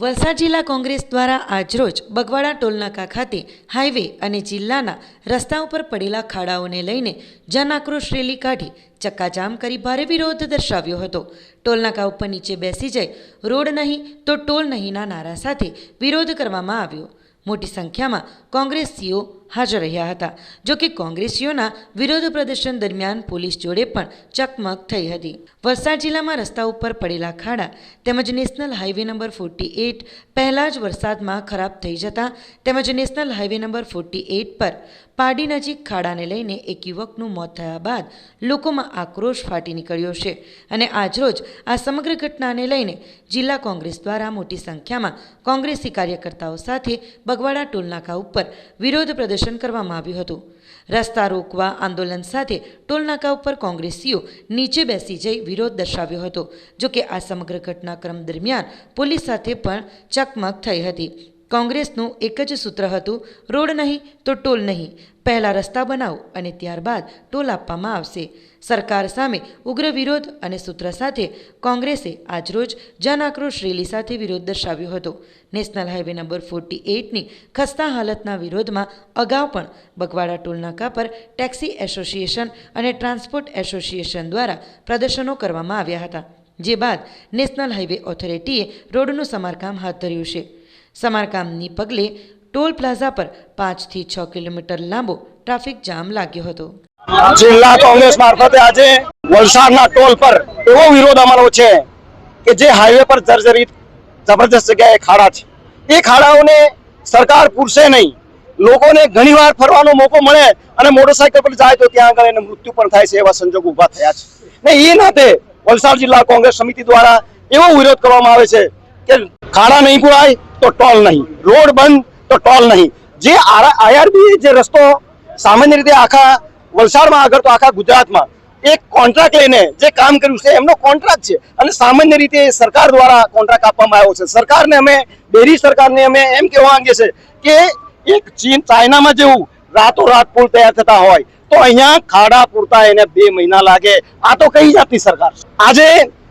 વલસાડ જિલ્લા કોંગ્રેસ દ્વારા આજરોજ બગવાડા ટોલનાકા ખાતે હાઈવે અને જિલ્લાના રસ્તા ઉપર પડેલા ખાડાઓને લઈને જન આક્રોશ રેલી કાઢી ચક્કાજામ કરી ભારે વિરોધ દર્શાવ્યો હતો। ટોલનાકા ઉપર નીચે બેસી જાય રોડ નહીં તો ટોલ નહીંના નારા સાથે વિરોધ કરવામાં આવ્યો। મોટી સંખ્યામાં કોંગ્રેસીઓ હાજર રહ્યા હતા। જો કે કોંગ્રેસીઓના વિરોધ પ્રદર્શન દરમિયાન પોલીસ જોડે પણ ચકમક થઈ હતી। વલસાડ જિલ્લામાં રસ્તા ઉપર પડેલા ખાડા તેમજ નેશનલ હાઈવે નંબર 48 પહેલા જ વરસાદમાં ખરાબ થઈ જતા તેમજ નેશનલ હાઈવે નંબર 48 પર પાડી નજીક ખાડાને લઈને એક યુવકનું મોત થયા બાદ લોકોમાં આક્રોશ ફાટી નીકળ્યો છે અને આજરોજ આ સમગ્ર ઘટનાને લઈને જિલ્લા કોંગ્રેસ દ્વારા મોટી સંખ્યામાં કોંગ્રેસી કાર્યકર્તાઓ સાથે બગવાડા ટોલનાકા ઉપર વિરોધ પ્રદર્શન કરવામાં આવ્યું હતું। રસ્તા રોકવા આંદોલન સાથે ટોલનાકા ઉપર કોંગ્રેસીઓ નીચે બેસી જઈ વિરોધ દર્શાવ્યો હતો। જો કે આ સમગ્ર ઘટનાક્રમ દરમિયાન પોલીસ સાથે પણ ચકમક થઈ હતી। કોંગ્રેસનું એક જ સૂત્ર હતું, રોડ નહીં તો ટોલ નહીં, પહેલા રસ્તા બનાવો અને ત્યારબાદ ટોલ આપવામાં આવશે। સરકાર સામે ઉગ્ર વિરોધ અને સૂત્ર સાથે કોંગ્રેસે આજરોજ જન આક્રોશ રેલી સાથે વિરોધ દર્શાવ્યો હતો। નેશનલ હાઈવે નંબર 48ની ખસ્તા હાલતના વિરોધમાં અગાઉ પણ બગવાડા ટોલનાકા પર ટેક્સી એસોસિએશન અને ટ્રાન્સપોર્ટ એસોસિએશન દ્વારા પ્રદર્શનો કરવામાં આવ્યા હતા, જે બાદ નેશનલ હાઈવે ઓથોરિટીએ રોડનું સમારકામ હાથ ધર્યું છે। સમારકામની પગલે ટોલ પ્લાઝા પર 5 થી 6 કિલોમીટર લાંબો ટ્રાફિક જામ લાગ્યો હતો। જિલ્લા કોંગ્રેસ મારફતે આજે વલસાડના ટોલ પર એવો વિરોધ અમારો છે કે જે હાઈવે પર જર્જરિત જબરદસ્ત જગ્યાએ ખાડા છે, એ ખાડાઓને સરકાર પૂરશે નહીં। લોકોને ઘણીવાર ફરવાનો મોકો મળે અને મોટરસાઇકલ પર જાય તો ત્યાં આગળ એને મૃત્યુ પણ થાય છે, એવા સંજોગ ઊભા થયા છે ને એ નાતે વલસાડ જિલ્લા કોંગ્રેસ સમિતિ દ્વારા એવો વિરોધ કરવામાં આવે છે કે ખાડા નહીં પુરાય તો ટોલ નહીં, રોડ બંધ તો ટોલ નહીં। જે આઈઆરબી જે રસ્તો સામાન્ય રીતે આખા વલસાડમાં આગળ તો આખા ગુજરાતમાં એક કોન્ટ્રાક્ટ લઈને જે કામ કર્યું છે એમનો કોન્ટ્રાક્ટ છે અને સામાન્ય રીતે સરકાર દ્વારા કોન્ટ્રાક્ટ આપવામાં આવ્યો છે। સરકારને અમે ડેરી સરકારને અમે એમ કહેવા માંગીએ છીએ કે એક ચાઇનામાં જેવું રાતોરાત પુલ તૈયાર થતા હોય તો અહીંયા ખાડા પૂરતા એને 2 મહિના લાગે। આ તો કઈ જાતની સરકાર? આજે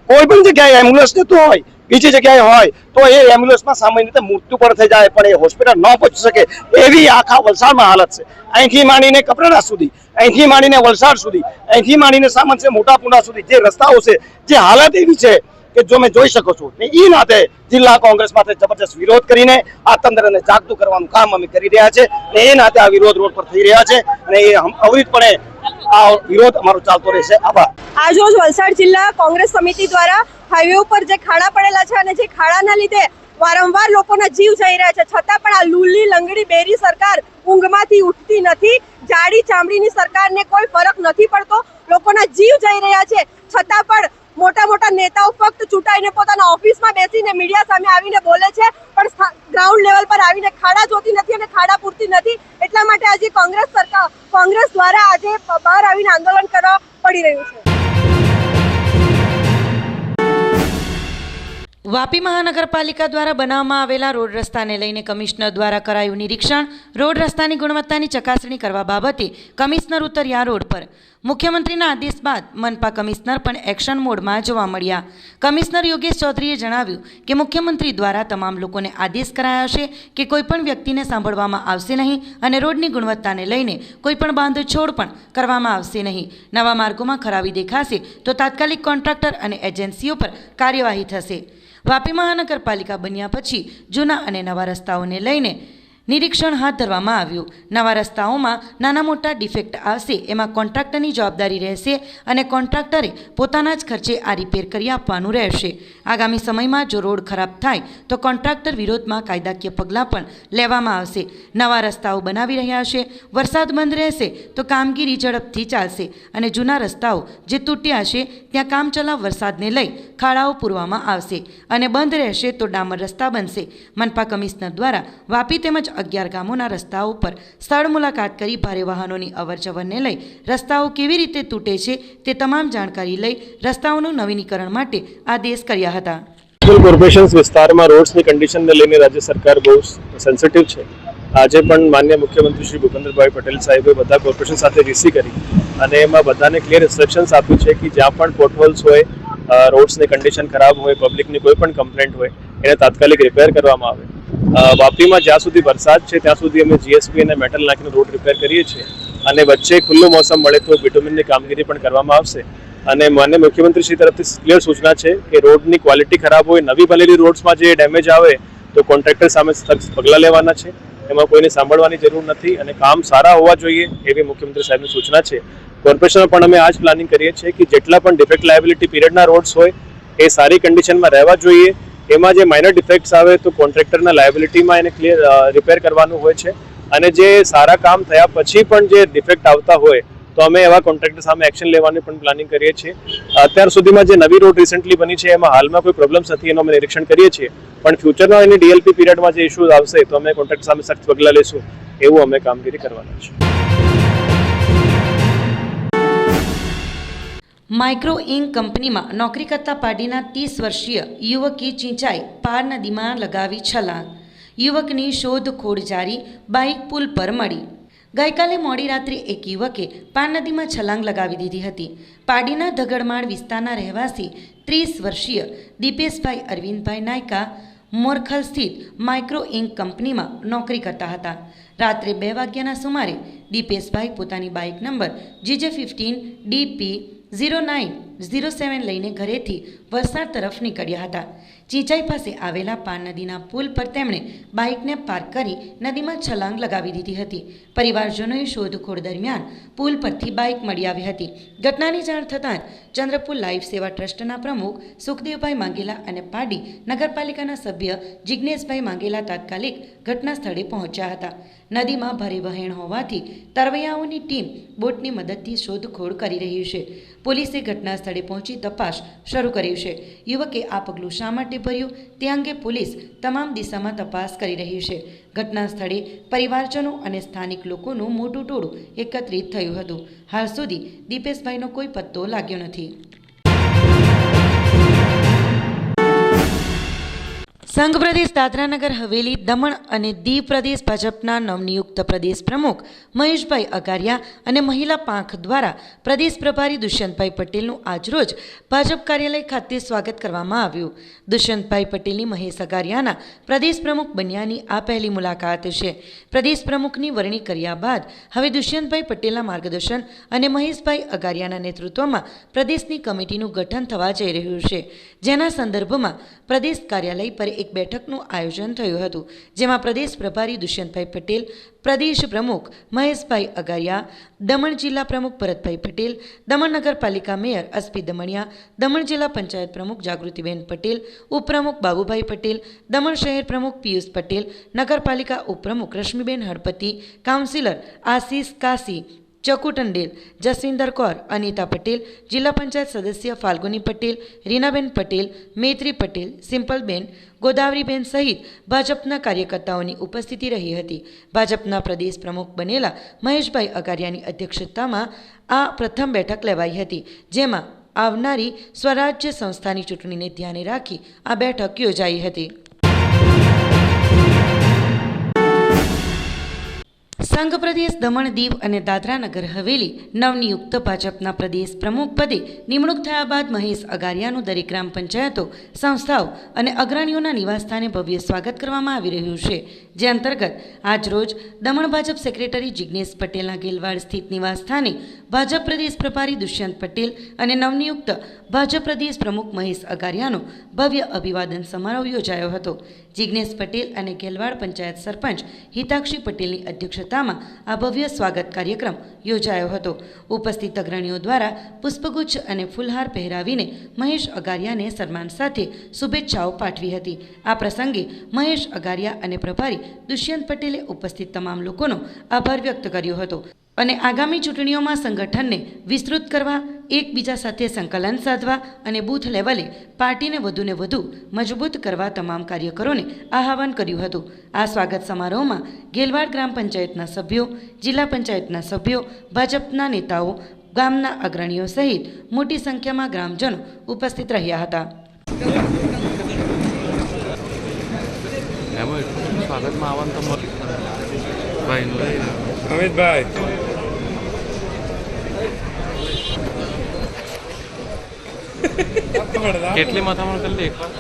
કોઈ પણ જગ્યાએ એમ્બ્યુલન્સ જતું હોય, બીજી જગ્યાએ હોય તો એ એમ્બ્યુલન્સમાં સામાન્ય રીતે મૃત્યુ પણ થઈ જાય પણ એ હોસ્પિટલ ન પહોંચી શકે એવી આખા વલસાડમાં હાલત છે। અહીંથી માંડીને કપરાડા સુધી, અહીંથી માંડીને વલસાડ સુધી, અહીંથી માંડીને સામાન છે મોટા પુંડા સુધી જે રસ્તાઓ છે, જે હાલત એવી છે કે જો મેં જોઈ શકો છો ને એ નાતે જિલ્લા કોંગ્રેસ માટે જબરજસ્ત વિરોધ કરીને આ તંત્રને જાગતું કરવાનું કામ અમે કરી રહ્યા છે અને એ નાતે આ વિરોધ રોડ પર થઈ રહ્યા છે અને એ અવિરતપણે આ વિરોધ અમારો ચાલતો રહેશે। આભાર। આજરોજ વલસાડ જિલ્લા કોંગ્રેસ સમિતિ દ્વારા હાઈવે ઉપર જે ખાડા પડેલા છે અને જે ખાડાના લીધે વારંવાર લોકોના જીવ જઈ રહ્યા છે, છતાં પણ આ લૂલી લંગડી બેરી સરકાર ઊંઘમાંથી ઉઠતી નથી। જાડી ચામડીની સરકારને કોઈ ફરક નથી પડતો, લોકોના જીવ જઈ રહ્યા છે, છતાં પણ મોટા મોટા નેતાઓ ફક્ત ચૂંટાઈને પોતાના ઓફિસમાં બેસીને મીડિયા સામે આવીને બોલે છે પણ ગ્રાઉન્ડ લેવલ પર આવીને ખાડા જોતી નથી અને ખાડા પૂરતી નથી। એટલા માટે આજે કોંગ્રેસ દ્વારા આજે બહાર આવીને આંદોલન કરવા પડી રહ્યું છે। વાપી મહાનગરપાલિકા દ્વારા બનાવવામાં આવેલા રોડ રસ્તાને લઈને કમિશનર દ્વારા કરાયું નિરીક્ષણ। રોડ રસ્તાની ગુણવત્તાની ચકાસણી કરવા બાબતે કમિશનર ઉતર્યા રોડ પર। મુખ્યમંત્રીના આદેશ બાદ મનપા કમિશનર પણ એક્શન મોડમાં જોવા મળ્યા। કમિશનર યોગેશ ચૌધરીએ જણાવ્યું કે મુખ્યમંત્રી દ્વારા તમામ લોકોને આદેશ કરાયા છે કે કોઈપણ વ્યક્તિને સાંભળવામાં આવશે નહીં અને રોડની ગુણવત્તાને લઈને કોઈપણ બાંધછોડ પણ કરવામાં આવશે નહીં। નવા માર્ગોમાં ખરાબી દેખાશે તો તાત્કાલિક કોન્ટ્રાક્ટર અને એજન્સીઓ પર કાર્યવાહી થશે। વાપી મહાનગરપાલિકા બન્યા પછી જૂના અને નવા રસ્તાઓને લઈને નિરીક્ષણ હાથ ધરવામાં આવ્યું। નવા રસ્તાઓમાં નાના મોટા ડિફેક્ટ આવશે એમાં કોન્ટ્રાક્ટરની જવાબદારી રહેશે અને કોન્ટ્રાક્ટરે પોતાના જ ખર્ચે આ રિપેર કરી આપવાનું રહેશે। આગામી સમયમાં જો રોડ ખરાબ થાય તો કોન્ટ્રાક્ટર વિરોધમાં કાયદાકીય પગલાં પણ લેવામાં આવશે। નવા રસ્તાઓ બનાવી રહ્યા છે, વરસાદ બંધ રહેશે તો કામગીરી ઝડપથી ચાલશે અને જૂના રસ્તાઓ જે તૂટ્યા છે ત્યાં કામચલાઉ વરસાદને લઈ ખાડાઓ પૂરવામાં આવશે અને બંધ રહેશે તો ડામર રસ્તા બનશે। મનપા કમિશનર દ્વારા વાપી તેમજ 11 ગામોના રસ્તાઓ પર સ્થળ મુલાકાત કરી ભારે વાહનોની અવરજવરને લઈ રસ્તાઓ કેવી રીતે તૂટે છે તે તમામ જાણકારી લઈ રસ્તાઓનું નવીનીકરણ માટે આદેશ કર્યા હતા। કોર્પોરેશન વિસ્તારમાં રોડ્સની કન્ડિશનને લઈને રાજ્ય સરકાર બહુ સેન્સિટિવ છે। આજે પણ માન્ય મુખ્યમંત્રી શ્રી ભૂપેન્દ્રભાઈ પટેલ સાહેબે બધા કોર્પોરેશન સાથે વીસી કરી અને એમાં બધાને ક્લિયર ઇન્સ્ટ્રક્શન્સ આપ્યું છે કે જ્યાં પણ પોટહોલ્સ હોય, રોડ્સની કન્ડિશન ખરાબ હોય, પબ્લિકની કોઈ પણ કમ્પ્લેન્ટ હોય એને તાત્કાલિક રિપેર કરવામાં આવે. વાપીમાં જ્યાં સુધી વરસાદ છે ત્યાં સુધી અમે જીએસપી અને મેટલ નાખીને રોડ રિપેર કરીએ છીએ અને વચ્ચે ખુલ્લું મોસમ મળે તો બિટુમિનની કામગીરી પણ કરવામાં આવશે. અને માનનીય મુખ્યમંત્રીશ્રી તરફથી ક્લિયર સૂચના છે કે રોડની ક્વોલિટી ખરાબ હોય, નવી બનેલી રોડ્સમાં જે ડેમેજ આવે તો કોન્ટ્રાક્ટર સામે સખ્ત પગલાં લેવાના છે. એમાં કોઈને સાંભળવાની જરૂર નથી અને કામ સારા હોવા જોઈએ એવી મુખ્યમંત્રી સાહેબની સૂચના છે. કોર્પોરેશનમાં પણ અમે આ જ પ્લાનિંગ કરીએ છીએ કે જેટલા પણ ડિફેક્ટ લાયબિલિટી પીરિયડના રોડ્સ હોય એ સારી કન્ડિશનમાં રહેવા જોઈએ. એમાં જે માઇનર ડિફેક્ટ્સ આવે તો કોન્ટ્રાક્ટરના લાયબિલિટીમાં એને ક્લિયર રિપેર કરવાનું હોય છે. અને જે સારા કામ થયા પછી પણ જે ડિફેક્ટ આવતા હોય તો અમે એવા કોન્ટ્રાક્ટર સામે એક્શન લેવાની પણ પ્લાનિંગ કરીએ છીએ. અત્યાર સુધીમાં જે નવી રોડ રિસેન્ટલી બની છે એમાં હાલમાં કોઈ પ્રોબ્લેમ્સ નથી, એનું અમે નિરીક્ષણ કરીએ છીએ. પણ ફ્યુચરમાં એની ડીએલપી પીરિયડમાં જે ઇશ્યુઝ આવશે તો અમે કોન્ટ્રાક્ટર સામે સખ્ત પગલાં લેશું એવું અમે કામગીરી કરવાના છે. માઇક્રો ઇંક કંપનીમાં નોકરી કરતા પાડીના 30 વર્ષીય યુવકી ચીંચાઈ પાર નદીમાં લગાવી છલાંગ. યુવકની શોધખોળ જારી, બાઇક પુલ પર મળી. ગઈકાલે મોડી રાત્રે એક યુવકે પાર નદીમાં છલાંગ લગાવી દીધી હતી. પાડીના ધગડમાળ વિસ્તારના રહેવાસી 30 વર્ષીય દીપેશભાઈ અરવિંદભાઈ નાયકા મોરખલ સ્થિત માઇક્રો ઇંક કંપનીમાં નોકરી કરતા હતા. રાત્રે 2 વાગ્યાના સુમારે દીપેશભાઈ પોતાની બાઇક નંબર GJ15DP0907 લઈને ઘરેથી વલસાડ તરફ નીકળ્યા હતા. ચીંચાઈ પાસે આવેલા પાર નદીના પુલ પર તેમણે બાઇકને પાર્ક કરી નદીમાં છલાંગ લગાવી દીધી હતી. પરિવારજનોએ શોધખોળ દરમિયાન પુલ પરથી બાઇક મળી આવી હતી. ઘટનાની જાણ થતાં જ ચંદ્રપુર લાઈફ સેવા ટ્રસ્ટના પ્રમુખ સુખદેવભાઈ માંગેલા અને પાડી નગરપાલિકાના સભ્ય જિજ્ઞેશભાઈ માંગેલા તાત્કાલિક ઘટના સ્થળે પહોંચ્યા હતા. નદીમાં ભારે વહેણ હોવાથી તરવૈયાઓની ટીમ બોટની મદદથી શોધખોળ કરી રહી છે. પોલીસે ઘટના સ્થળે પહોંચી તપાસ શરૂ કરી છે. યુવકે આ પગલું શા માટે ભર્યું તે અંગે પોલીસ તમામ દિશામાં તપાસ કરી રહી છે. ઘટના સ્થળે પરિવારજનો અને સ્થાનિક લોકોનું મોટું ટોળું એકત્રિત થયું હતું. હાલ સુધી દીપેશભાઈનો કોઈ પત્તો લાગ્યો નથી. સંઘ પ્રદેશ દાદરાનગર હવેલી, દમણ અને દીવ પ્રદેશ ભાજપના નવનિયુક્ત પ્રદેશ પ્રમુખ મહેશભાઈ અગારિયા અને મહિલા પાંખ દ્વારા પ્રદેશ પ્રભારી દુષ્યંતભાઈ પટેલનું આજરોજ ભાજપ કાર્યાલય ખાતે સ્વાગત કરવામાં આવ્યું. દુષ્યંતભાઈ પટેલની મહેશ અગારિયાના પ્રદેશ પ્રમુખ બન્યાની આ પહેલી મુલાકાત છે. પ્રદેશ પ્રમુખની વરણી કર્યા બાદ હવે દુષ્યંતભાઈ પટેલના માર્ગદર્શન અને મહેશભાઈ અગારિયાના નેતૃત્વમાં પ્રદેશની કમિટીનું ગઠન થવા જઈ રહ્યું છે. જેના સંદર્ભમાં પ્રદેશ કાર્યાલય પર એક બેઠકનું આયોજન થયું હતું. જેમાં પ્રદેશ પ્રભારી દુષ્યંતભાઈ પટેલ, પ્રદેશ પ્રમુખ મહેશભાઈ અગારિયા, દમણ જિલ્લા પ્રમુખ ભરતભાઈ પટેલ, દમણ નગરપાલિકા મેયર એસપી દમણિયા, દમણ જિલ્લા પંચાયત પ્રમુખ જાગૃતિબેન પટેલ, ઉપપ્રમુખ બાબુભાઈ પટેલ, દમણ શહેર પ્રમુખ પિયુષ પટેલ, નગરપાલિકા ઉપપ્રમુખ રશ્મિબેન હળપતિ, કાઉન્સિલર આશીષ કાશી, ચકુ ટંડેલ, જસવિંદર કૌર, અનિતા પટેલ, જિલ્લા પંચાયત સદસ્ય ફાલ્ગુની પટેલ, રીનાબેન પટેલ, મૈત્રી પટેલ, સિમ્પલબેન, ગોદાવરીબેન સહિત ભાજપના કાર્યકર્તાઓની ઉપસ્થિતિ રહી હતી. ભાજપના પ્રદેશ પ્રમુખ બનેલા મહેશભાઈ અગારિયાની અધ્યક્ષતામાં આ પ્રથમ બેઠક લેવાઈ હતી. જેમાં આવનારી સ્વરાજ્ય સંસ્થાની ચૂંટણીને ધ્યાને રાખી આ બેઠક યોજાઈ હતી. સંઘ પ્રદેશ દમણ, દીવ અને દાદરા નગર હવેલી નવનિયુક્ત ભાજપના પ્રદેશ પ્રમુખ પદે નિમણૂક થયા બાદ મહેશ અગારિયાનું દરેક ગ્રામ પંચાયતો, સંસ્થાઓ અને અગ્રણીઓના નિવાસસ્થાને ભવ્ય સ્વાગત કરવામાં આવી રહ્યું છે. જે અંતર્ગત આજરોજ દમણ ભાજપ સેક્રેટરી જિજ્ઞેશ પટેલના ગેલવાડ સ્થિત નિવાસસ્થાને ભાજપ પ્રદેશ પ્રભારી દુષ્યંત પટેલ અને નવનિયુક્ત ભાજપ પ્રદેશ પ્રમુખ મહેશ અગારિયાનો ભવ્ય અભિવાદન સમારોહ યોજાયો હતો. જિજ્ઞેશ પટેલ અને ગેલવાડ પંચાયત સરપંચ હિતાક્ષી પટેલની અધ્યક્ષતામાં આ ભવ્ય સ્વાગત કાર્યક્રમ યોજાયો હતો. ઉપસ્થિત અગ્રણીઓ દ્વારા પુષ્પગુચ્છ અને ફૂલહાર પહેરાવીને મહેશ અગારિયાને સન્માન સાથે શુભેચ્છાઓ પાઠવી હતી. આ પ્રસંગે મહેશ અગારિયા અને પ્રભારી દુષ્યંત પટેલે ઉપસ્થિત તમામ લોકોનો આભાર વ્યક્ત કર્યો હતો અને આગામી ચૂંટણીઓમાં સંગઠનને વિસ્તૃત કરવા, એકબીજા સાથે સંકલન સાધવા અને બૂથ લેવલે પાર્ટીને વધુને વધુ મજબૂત કરવા તમામ કાર્યકરોને આહ્વાન કર્યું હતું. આ સ્વાગત સમારોહમાં ગેલવાડ ગ્રામ પંચાયતના સભ્યો, જિલ્લા પંચાયતના સભ્યો, ભાજપના નેતાઓ, ગામના અગ્રણીઓ સહિત મોટી સંખ્યામાં ગ્રામજનો ઉપસ્થિત રહ્યા હતા. સ્વાગતમાં આવવાનું તો ભાઈ અમિતભાઈ કેટલી માથામણ કરી લે એકવાર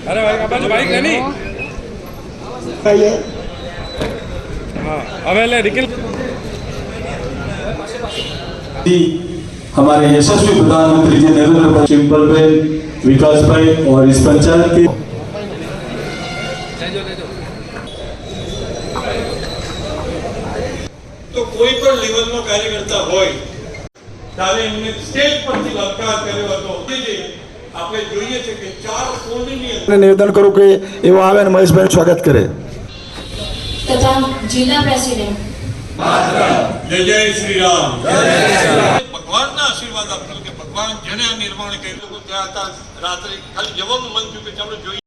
अरे भाई बाजू बाइक नहीं हाँ अवेले निकल हमारे यशस्वी प्रधानमंत्री जी नरेंद्र भाई चिंपल भाई विकास भाई और इस पंचायत के तो कोई पण लेवलનો કાર્યકર્તા હોય ત્યારે એમને સ્ટેજ પરથી લલકાર કર્યો હતો જે આપણે જોઈએ છે કે 4 કોણની અંદર નિવેદન કરું કે એવો આવે ને મહેશભાઈ સ્વાગત કરે તથા જિલ્લા પ્રેસિડેન્ટ જય જય શ્રી રામ ભગવાનના આશીર્વાદ આપજો કે ભગવાન જેને આ નિર્માણ કર્યું ત્યાં હતા રાત્રે ખાલી જવાનું મન થયું કે ચાલો જોઈએ